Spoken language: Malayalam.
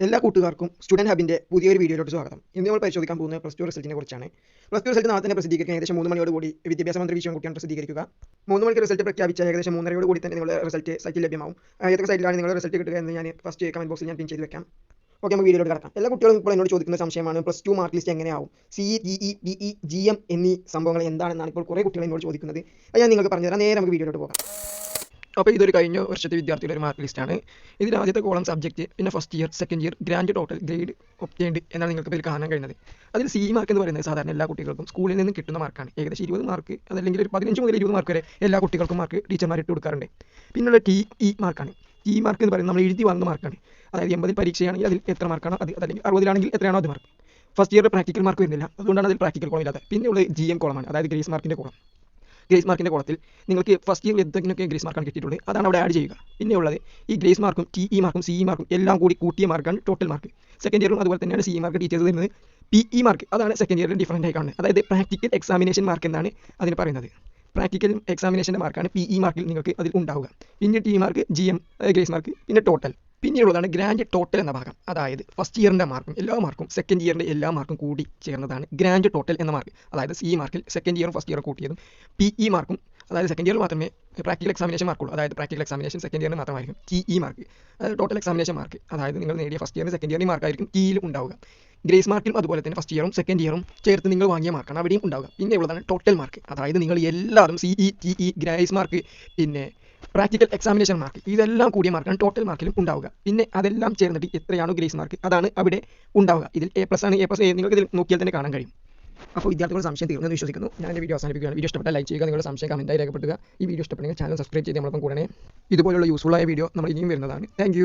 എല്ലാ കൂട്ടുകാർക്കും സ്റ്റുഡൻറ് ഹബിൻ്റെ പുതിയൊരു വീഡിയോയിലോട്ട് സ്വാഗതം. ഇന്ന് നമ്മൾ പരിശോധിക്കാൻ പോകുന്നത് പ്ലസ് ടു റിസൾട്ടിനെ കുറിച്ചാണ്. പ്ലസ് ടു റിസൾട്ട് നാളെ തന്നെ പ്രസിദ്ധീകരിക്കുക. ഏകദേശം 3 മണിയോടുകൂടി വിദ്യാഭ്യാസ മന്ത്രി വിഷയം കൂട്ടിയാണ് പ്രസിദ്ധീകരിക്കുക. 3 മണിക്ക് റിസൾട്ട് പ്രഖ്യാപിച്ച ഏകദേശം 3:30 തന്നെ നിങ്ങളുടെ റിസൾട്ട് സൈറ്റിൽ ലഭ്യമാവും. ഏതൊക്കെ സൈറ്റിലാണ് നിങ്ങളുടെ റിസൾട്ട് കിട്ടുക എന്ന് ഞാൻ ഫസ്റ്റ് കമന്റ് ബോക്സിൽ ഞാൻ പിൻ ചെയ്ത് വെക്കാം. ഓക്കെ, നമുക്ക് വീഡിയോയിലോട്ട് കിടക്കാം. എല്ലാ കുട്ടികളും ഇപ്പോൾ എന്നോട് ചോദിക്കുന്ന സംശയമാണ് പ്ലസ് ടു മാർക്ക് ലിസ്റ്റ് എങ്ങനെയാവും, CE, DE, GM എന്നീ സംഭവങ്ങൾ എന്താണെന്നാണ് ഇപ്പോൾ കുറേ കുട്ടികൾ എന്നോട് ചോദിക്കുന്നത്. അത് ഞാൻ നിങ്ങൾക്ക് പറഞ്ഞുതരാം. നേരെ നമുക്ക് വീഡിയോയിലോട്ട് പോകാം. അപ്പോൾ ഇതൊരു കഴിഞ്ഞ വർഷത്തെ വിദ്യാർത്ഥികളുടെ ഒരു മാർക്ക് ലിസ്റ്റാണ്. ഇതിൽ ആദ്യത്തെ കോളം സബ്ജക്റ്റ്, പിന്നെ first year, second year, grand total, grade obtained എന്നാണ് നിങ്ങൾക്ക് ഇതിൽ കാണാൻ കഴിയുന്നത്. അതിൽ CE മാർക്ക് എന്ന് പറയുന്നത് സാധാരണ എല്ലാ കുട്ടികൾക്കും സ്കൂളിൽ നിന്നും കിട്ടുന്ന മാർക്കാണ്. ഏകദേശം 20 മാർക്ക്, അതല്ലെങ്കിൽ ഒരു 15 മുതൽ 20 മാർക്ക് വരെ എല്ലാ കുട്ടികൾക്കും മാർക്ക് ടീച്ചർമാർ ഇട്ട് കൊടുക്കാറുണ്ട്. പിന്നുള്ള TE മാർക്കാണ്. TE മാർക്ക് എന്ന് പറയുന്നത് നമ്മൾ എഴുതി വാങ്ങുന്ന മാർക്കാണ്. അതായത് 80 പരീക്ഷയാണെങ്കിൽ അതിൽ എത്ര മാർക്കാണോ അത്, അതല്ലെങ്കിൽ 60 എത്രയാണോ അത് mark. First year practical mark വരുന്നില്ല, അതുകൊണ്ടാണ് അതിൽ പ്രാക്ടിക്കൽ കോളം ഇല്ലാത്തത്. പിന്നെ ഉള്ളത് GM കോളമാണ്, അതായത് ഗ്രേസ് മാർക്കിൻ്റെ കോളം. ഗ്രേസ് മാർക്കിൻ്റെ കോളത്തിൽ നിങ്ങൾക്ക് ഫസ്റ്റ് ഇയർ എന്തെങ്കിലുമൊക്കെ ഗ്രേസ് മാർക്കാണ് കിട്ടിയിട്ടുള്ളത്, അതാണ് അവിടെ ആഡ് ചെയ്യുക. പിന്നെ ഉള്ളത് ഈ ഗ്രേസ് മാർക്കും TE മാർക്കും CE മാർക്കും എല്ലാം കൂടി കൂട്ടിയ മാർക്കാണ് ടോട്ടൽ മാർക്ക്. സെക്കൻഡ് ഇയറും അതുപോലെ തന്നെയാണ് CE മാർക്ക് ടീച്ചേഴ്സ് തരുന്നത്. PE മാർക്ക് അതാണ് സെക്കൻഡ് ഇയറിൽ ഡിഫറൻ്റ് ആയി കാണുന്നത്. അതായത് പ്രാക്ടിക്കൽ എക്സാമിനേഷൻ മാർക്ക് എന്നാണ് അതിന് പറയുന്നത്. പ്രാക്ടിക്കൽ എക്സാമിനേഷൻ്റെ മാർക്കാണ് PE മാർക്കിൽ നിങ്ങൾക്ക് അതിൽ ഉണ്ടാവുക. പിന്നെ TE mark, GM grace mark, പിന്നെ ടോട്ടൽ. പിന്നെയുള്ളതാണ് ഗ്രാൻഡ് ടോട്ടൽ എന്ന ഭാഗം. അതായത് ഫസ്റ്റ് ഇയറിൻ്റെ മാർക്കും എല്ലാ മാർക്കും സെക്കൻഡ് ഇയറിൻ്റെ എല്ലാ മാർക്കും കൂടി ചേർന്നതാണ് ഗ്രാൻഡ് ടോട്ടൽ എന്ന മാർക്ക്. അതായത് CE മാർക്കിൽ സെക്കൻഡ് ഇയറും ഫസ്റ്റ് ഇയറും കൂട്ടിയതും PE മാർക്കും, അതായത് സെക്കൻഡ് ഇയറിൽ മാത്രമേ പ്രാക്ടിക്കൽ എക്സാമിനേഷൻ മാർക്കുള്ളൂ. അതായത് പ്രാക്ടിക്കൽ എക്സാമിനേഷൻ സെക്കൻഡ് ഇയറിന് മാത്രമായിരിക്കും TE മാർക്ക്. അതായത് ടോട്ടൽ എക്സാമിനേഷൻ മാർക്ക്, അതായത് നിങ്ങൾ നേടിയ ഫസ്റ്റ് ഇയറിന് സെക്കൻഡ് ഇയറിന് മാർക്കായിരിക്കും TEയിൽ ഉണ്ടാവുക. ഗ്രേസ് മാർക്കിലും അതുപോലെ തന്നെ ഫസ്റ്റ് ഇയറും സെക്കൻഡ് ഇയറും ചേർത്ത് നിങ്ങൾ വാങ്ങിയ മാർക്കാണ് അവിടെയും ഉണ്ടാവുക. പിന്നെ ഉള്ളതാണ് ടോട്ടൽ മാർക്ക്. അതായത് നിങ്ങൾ എല്ലാവരും CE, TE, ഗ്രേസ് മാർക്ക്, പിന്നെ പ്രാക്ടിക്കൽ എക്സാമിനേഷൻ മാർക്ക്, ഇതെല്ലാം കൂടിയ മാർക്കാണ് ടോട്ടൽ മാർക്കിലും ഉണ്ടാവുക. പിന്നെ അതെല്ലാം ചേർന്നിട്ട് എത്രയാണോ ഗ്രേസ് മാർക്ക് അതാണ് അവിടെ ഉണ്ടാവുക. ഇതിൽ A+ ആണ്. A+ നിങ്ങൾക്ക് ഇതിൽ നോക്കിയാൽ തന്നെ കാണാൻ കഴിയും. അപ്പോൾ വിദ്യാർത്ഥികളുടെ സംശയം തീർന്നെന്ന് വിശ്വസിക്കുന്നു. ഞാൻ എൻ്റെ വീഡിയോ അവസാനിപ്പിക്കുകയാണ്. വീഡിയോ ഇഷ്ടപ്പെട്ടാൽ ലൈക്ക് ചെയ്യുക, നിങ്ങളുടെ സംശയം കമൻറ്റായി രേഖപ്പെടുത്തുക. ഈ വീഡിയോ ഇഷ്ടപ്പെടുമെങ്കിൽ ചാനൽ സബ്സ്ക്രൈബ് ചെയ്ത് നമ്മളൊപ്പം കൂടെ ഇതുപോലുള്ള യൂസ്ഫുള്ളായ വീഡിയോ നമ്മൾ ഇനിയും വരുന്നതാണ്. താങ്ക്